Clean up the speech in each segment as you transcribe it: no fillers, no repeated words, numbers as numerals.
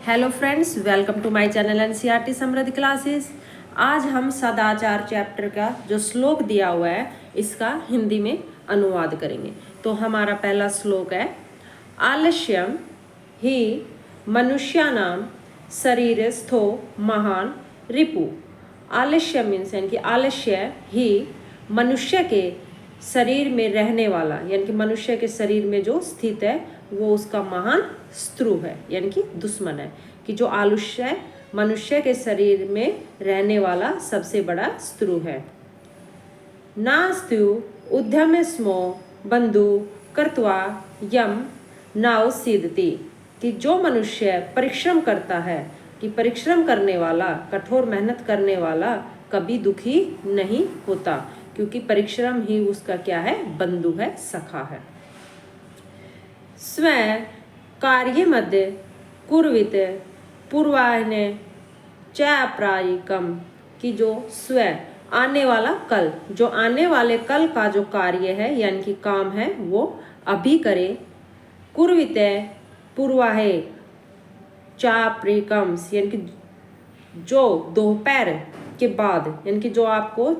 Hello friends, welcome to my channel NCERT Samriddhi classes. आज हम सदाचार चैप्टर का जो श्लोक दिया हुआ है इसका हिंदी में अनुवाद करेंगे। तो हमारा पहला श्लोक है, आलस्यम ही मनुष्यानां शरीरस्थो महान रिपु। आलस्य मीन्स यानी कि आलस्य ही मनुष्य के शरीर में रहने वाला, यानी कि मनुष्य के शरीर में जो स्थित है वो उसका महान शत्रु है, यानी कि दुश्मन है। कि जो आलस्य मनुष्य के शरीर में रहने वाला सबसे बड़ा शत्रु है। नास्तु उद्यम स्मो बंधु कृत्वा यम नाव सिद्धति। कि जो मनुष्य परिश्रम करता है, कि परिश्रम करने वाला, कठोर मेहनत करने वाला कभी दुखी नहीं होता, क्योंकि परिश्रम ही उसका क्या है, बंधु है, सखा है। स्वयं कार्य मध्य कुर्वित पूर्वाह्ने चैप्रायिकम। कि जो स्वयं आने वाला कल, जो आने वाले कल का जो कार्य है यानी कि काम है वो अभी करे। कुर्वित पूर्वाहे चाप्रिकम, यानी कि जो दोपहर के बाद, यानी कि जो आपको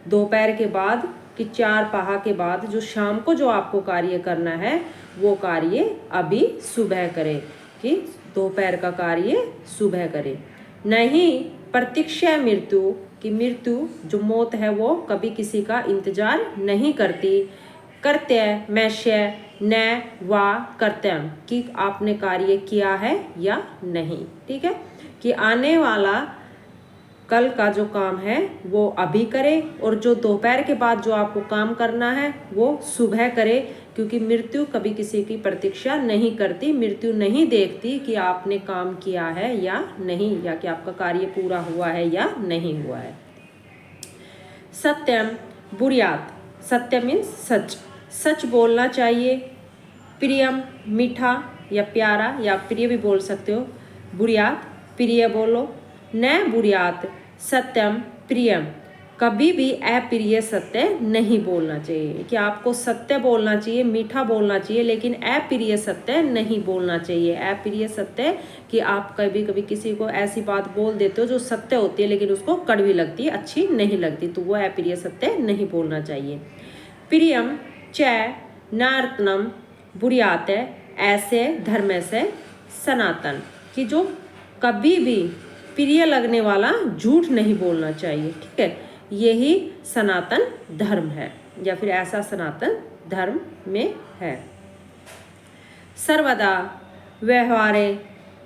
दोपहर के बाद कि 4 पहा के बाद जो शाम को जो आपको कार्य करना है वो कार्य अभी सुबह करे, कि दोपहर का कार्य सुबह करे। नहीं प्रतीक्षा मृत्यु, कि मृत्यु जो मौत है वो कभी किसी का इंतजार नहीं करती। कर्त्य मैश्य न वा कर्तव्य, कि आपने कार्य किया है या नहीं। ठीक है, कि आने वाला कल का जो काम है वो अभी करे, और जो दोपहर के बाद जो आपको काम करना है वो सुबह करे, क्योंकि मृत्यु कभी किसी की प्रतीक्षा नहीं करती। मृत्यु नहीं देखती कि आपने काम किया है या नहीं, या कि आपका कार्य पूरा हुआ है या नहीं हुआ है। सत्यम बुर्यात, सत्य मीन्स सच, सच बोलना चाहिए। प्रियम मीठा या प्यारा, या प्रिय भी बोल सकते हो। बुर्यात प्रिय बोलो। न बुर्यात सत्यम प्रियम, कभी भी अप्रिय सत्य नहीं बोलना चाहिए। कि आपको सत्य बोलना चाहिए, मीठा बोलना चाहिए, लेकिन अप्रिय सत्य नहीं बोलना चाहिए। अप्रिय सत्य कि आप कभी कभी किसी को ऐसी बात बोल देते हो जो सत्य होती है लेकिन उसको कड़वी लगती है, अच्छी नहीं लगती, तो वो अप्रिय सत्य नहीं बोलना चाहिए। प्रियम च नार्तनम बुर्यात, ऐसे धर्म से सनातन, कि जो कभी भी प्रिय लगने वाला झूठ नहीं बोलना चाहिए। ठीक है, यही सनातन धर्म है, या फिर ऐसा सनातन धर्म में है। सर्वदा व्यवहारे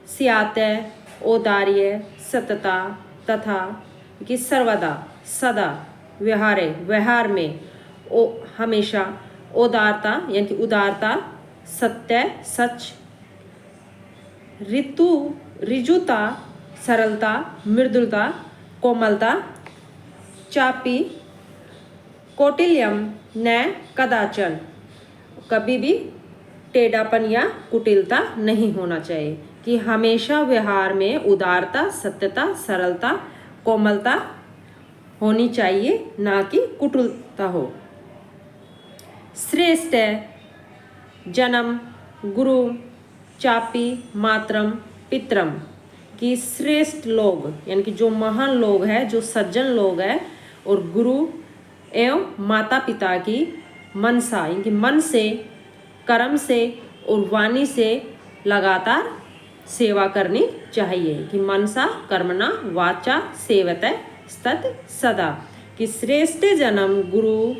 स्याते औदार्य सतता तथा, कि सर्वदा सदा व्यवहारे व्यवहार में हमेशा औदारता, यानी कि उदारता, सत्य सच, ऋजुता सरलता, मृदुलता, कोमलता, चापी कौटिल्यम न कदाचन, कभी भी टेढ़ापन या कुटिलता नहीं होना चाहिए। कि हमेशा व्यवहार में उदारता, सत्यता, सरलता, कोमलता होनी चाहिए, ना कि कुटिलता हो। श्रेष्ठ जन्म गुरु चापी मातरम पितरम, कि श्रेष्ठ लोग यानी कि जो महान लोग हैं, जो सज्जन लोग हैं, और गुरु एवं माता पिता की मनसा, यानी कि मन से, कर्म से और वाणी से लगातार सेवा करनी चाहिए। कि मनसा कर्मणा वाचा सेवते स्तत सदा। कि श्रेष्ठ जन्म गुरु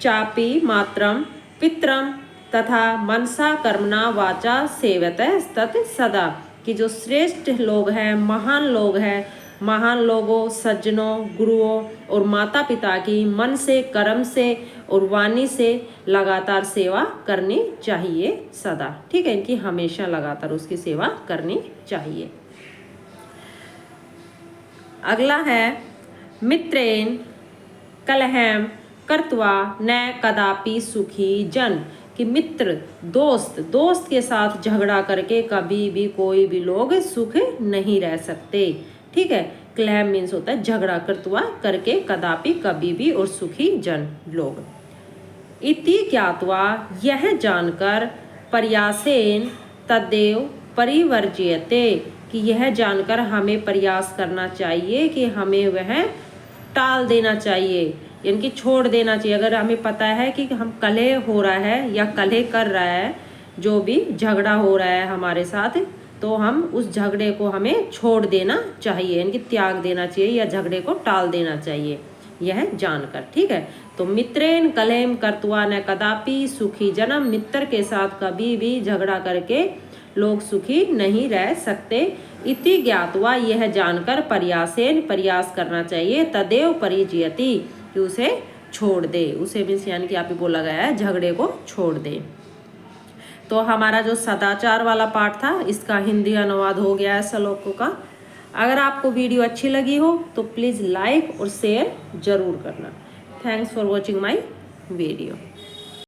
चापी मातरम पितरम तथा मनसा कर्मणा वाचा सेवते स्तत सदा। कि जो श्रेष्ठ लोग हैं, महान लोग हैं, महान लोगों, सज्जनों, गुरुओं और माता पिता की मन से, कर्म से और वाणी से लगातार सेवा करनी चाहिए सदा। ठीक है, इनकी हमेशा लगातार उसकी सेवा करनी चाहिए। अगला है, मित्रेण कलहम कर्त्वा न कदापि सुखी जन। कि मित्र दोस्त के साथ झगड़ा करके कभी भी कोई भी लोग सुख नहीं रह सकते। ठीक है, कलह मीन्स होता है झगड़ा, कर्तवा करके, कदापि कभी भी, और सुखी जन लोग। इति ज्ञात्वा, यह जानकर, प्रयासेन तदेव परिवर्ज्यते, कि यह जानकर हमें प्रयास करना चाहिए कि हमें वह टाल देना चाहिए, यानी कि छोड़ देना चाहिए। अगर हमें पता है कि हम कलह हो रहा है या कलह कर रहा है, जो भी झगड़ा हो रहा है हमारे साथ, तो हम उस झगड़े को हमें छोड़ देना चाहिए, यानी कि त्याग देना चाहिए या झगड़े को टाल देना चाहिए, यह जानकर। ठीक है, तो मित्रेन कलहेम कर्तुआ न कदापि सुखी जन्म, मित्र के साथ कभी भी झगड़ा करके लोग सुखी नहीं रह सकते। इति ज्ञातवा, यह जानकर, प्रयासेन, प्रयास करना चाहिए, तदेव परिजयति, कि उसे छोड़ दे, उसे मीन्स यानी कि यहाँ पे बोला गया है झगड़े को छोड़ दे। तो हमारा जो सदाचार वाला पार्ट था इसका हिंदी अनुवाद हो गया है श्लोकों का। अगर आपको वीडियो अच्छी लगी हो तो प्लीज़ लाइक और शेयर जरूर करना। Thanks for watching my video.